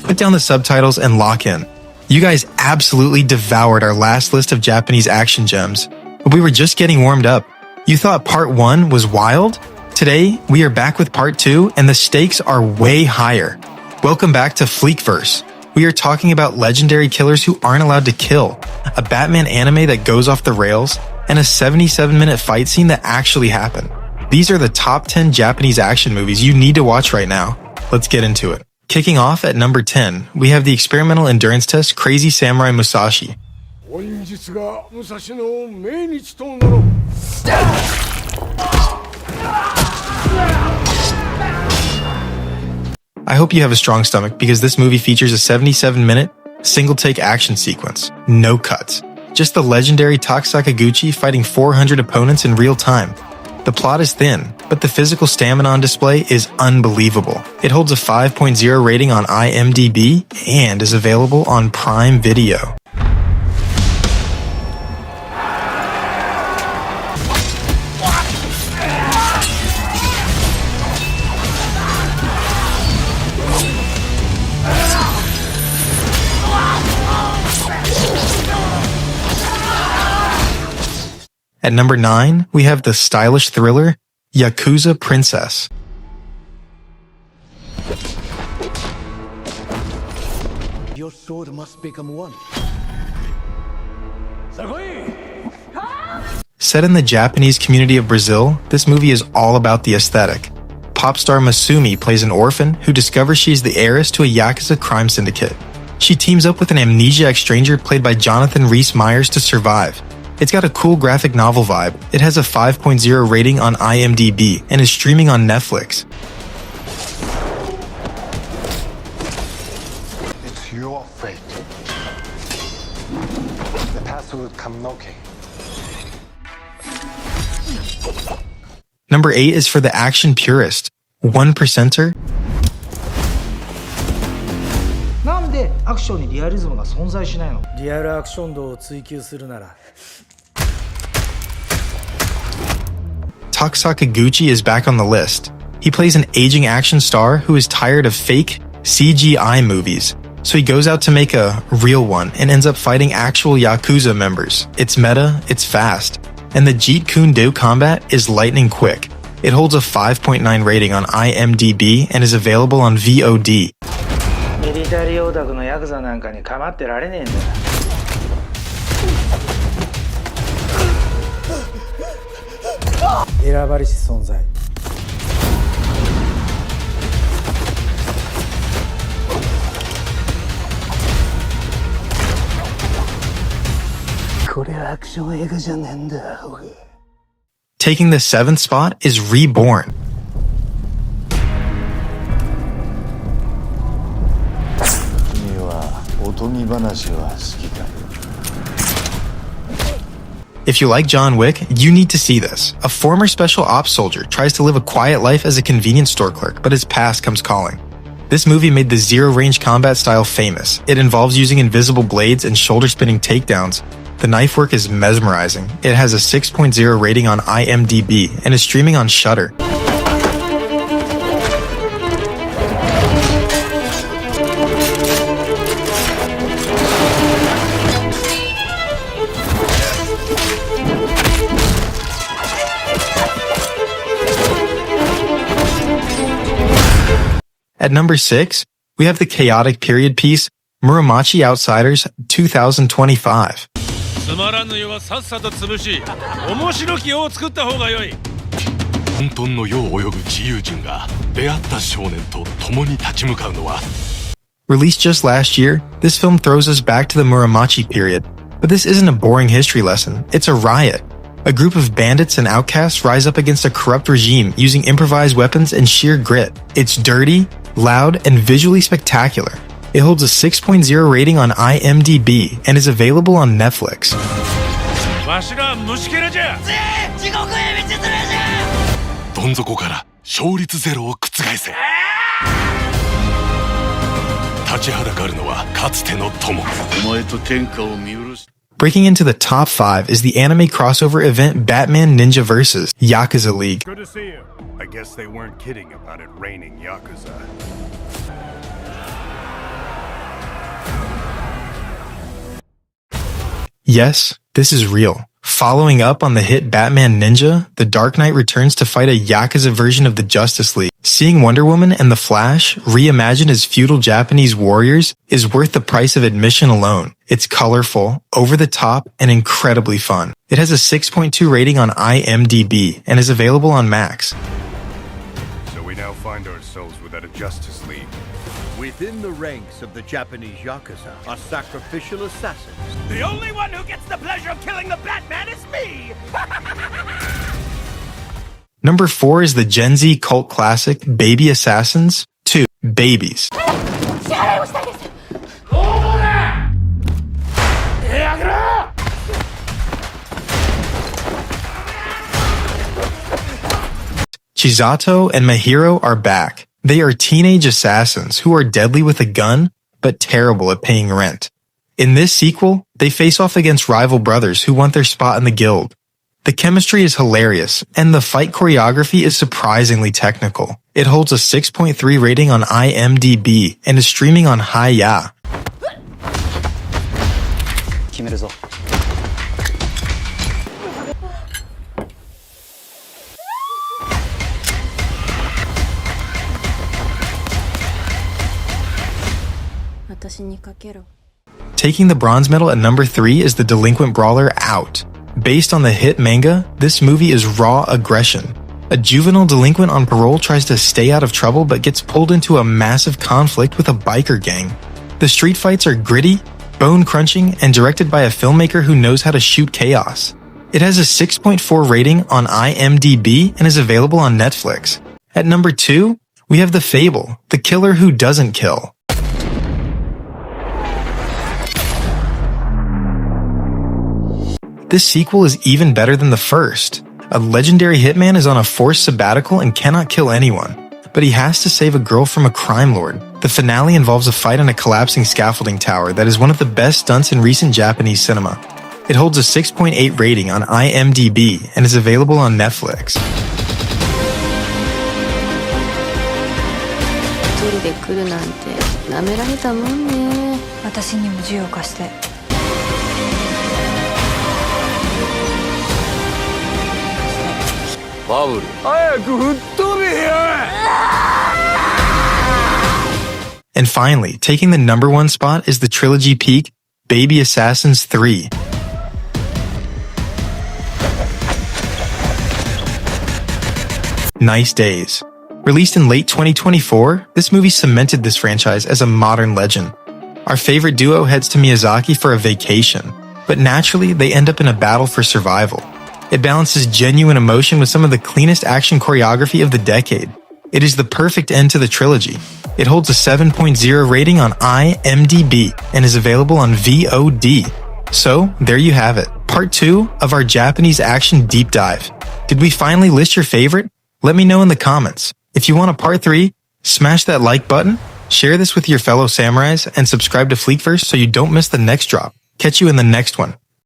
put down the subtitles and lock in. You guys absolutely devoured our last list of Japanese action gems, but we were just getting warmed up. You thought part 1 was wild? Today, we are back with part 2 and the stakes are way higher. Welcome back to Fleekverse. We are talking about legendary killers who aren't allowed to kill, a Batman anime that goes off the rails, and a 77-minute fight scene that actually happened. These are the top 10 Japanese action movies you need to watch right now. Let's get into it. Kicking off at number 10, we have the experimental endurance test Crazy Samurai Musashi. I hope you have a strong stomach because this movie features a 77-minute, single-take action sequence. No cuts. Just the legendary Sakaguchi fighting 400 opponents in real time. The plot is thin, but the physical stamina on display is unbelievable. It holds a 5.0 rating on IMDb and is available on Prime Video. At number 9, we have the stylish thriller, Yakuza Princess. Your sword must become one. Set in the Japanese community of Brazil, this movie is all about the aesthetic. Pop star Masumi plays an orphan who discovers she is the heiress to a Yakuza crime syndicate. She teams up with an amnesiac stranger played by Jonathan Rhys-Meyers to survive. It's got a cool graphic novel vibe. It has a 5.0 rating on IMDb and is streaming on Netflix. It's your fate. The past will come knocking. Number 8 is for the action purist, One Percenter. なんでアクションにリアリズムが存在しないの？リアルアクション度を追求するなら。Sakaguchi is back on the list. He plays an aging action star who is tired of fake CGI movies. So he goes out to make a real one and ends up fighting actual Yakuza members. It's meta, it's fast, and the Jeet Kune Do combat is lightning quick. It holds a 5.9 rating on IMDb and is available on VOD. ミリタリーオタクのヤクザなんかに構ってられねえんだよ。選ばれし存在。これはアクション映画じゃねえんだ。Taking the 7th spot is Reborn. If you like John Wick, you need to see this. A former special ops soldier tries to live a quiet life as a convenience store clerk, but his past comes calling. This movie made the zero-range combat style famous. It involves using invisible blades and shoulder-spinning takedowns. The knife work is mesmerizing. It has a 6.0 rating on IMDb and is streaming on Shudder. At number 6, we have the chaotic period piece, Muromachi Outsiders 2025. つまらぬ世はさっさと潰し、面白き世を作った方が良い。混沌の世を泳ぐ自由人が出会った少年と共に立ち向かうのは。Released just last year, this film throws us back to the Muromachi period. But this isn't a boring history lesson, it's a riot. A group of bandits and outcasts rise up against a corrupt regime using improvised weapons and sheer grit. It's dirty, loud, and visually spectacular. It holds a 6.0 rating on IMDb and is available on Netflix. わしら虫けらじゃ。地獄へ道連れじゃ。どん底から勝率ゼロを覆せ。立ちはだかるのはかつての友。お前と天下を見下ろし。Breaking into the top 5 is the anime crossover event Batman Ninja vs. Yakuza League. Good to see you. I guess they weren't kidding about it raining Yakuza. Yes, this is real. Following up on the hit Batman Ninja, The Dark Knight returns to fight a Yakuza version of the Justice League. Seeing Wonder Woman and The Flash reimagined as feudal Japanese warriors is worth the price of admission alone. It's colorful, over the top, and incredibly fun. It has a 6.2 rating on IMDb and is available on Max. So we now find ourselves without a Justice League. Within the ranks of the Japanese Yakuza are sacrificial assassins. The only one who gets the pleasure of killing the Batman is me! Number 4 is the Gen Z cult classic Baby Assassins 2 Babies. Chisato and Mahiro are back. They are teenage assassins who are deadly with a gun, but terrible at paying rent. In this sequel, they face off against rival brothers who want their spot in the guild. The chemistry is hilarious, and the fight choreography is surprisingly technical. It holds a 6.3 rating on IMDb and is streaming on Hi-Ya. Taking the bronze medal at number 3 is the delinquent brawler Out. Based on the hit manga, this movie is raw aggression. A juvenile delinquent on parole tries to stay out of trouble but gets pulled into a massive conflict with a biker gang. The street fights are gritty, bone-crunching, and directed by a filmmaker who knows how to shoot chaos. It has a 6.4 rating on IMDb and is available on Netflix. At number 2, we have The Fable, the killer who doesn't kill. This sequel is even better than the first. A legendary hitman is on a forced sabbatical and cannot kill anyone, but he has to save a girl from a crime lord. The finale involves a fight on a collapsing scaffolding tower that is one of the best stunts in recent Japanese cinema. It holds a 6.8 rating on IMDb and is available on Netflix. And finally, taking the number 1 spot is the trilogy peak, Baby Assassins 3. Nice Days. Released in late 2024, this movie cemented this franchise as a modern legend. Our favorite duo heads to Miyazaki for a vacation, but naturally they end up in a battle for survival. It balances genuine emotion with some of the cleanest action choreography of the decade. It is the perfect end to the trilogy. It holds a 7.0 rating on IMDb and is available on VOD. So, there you have it. Part 2 of our Japanese action deep dive. Did we finally list your favorite? Let me know in the comments. If you want a part 3, smash that like button, share this with your fellow samurais, and subscribe to Fleekverse so you don't miss the next drop. Catch you in the next one.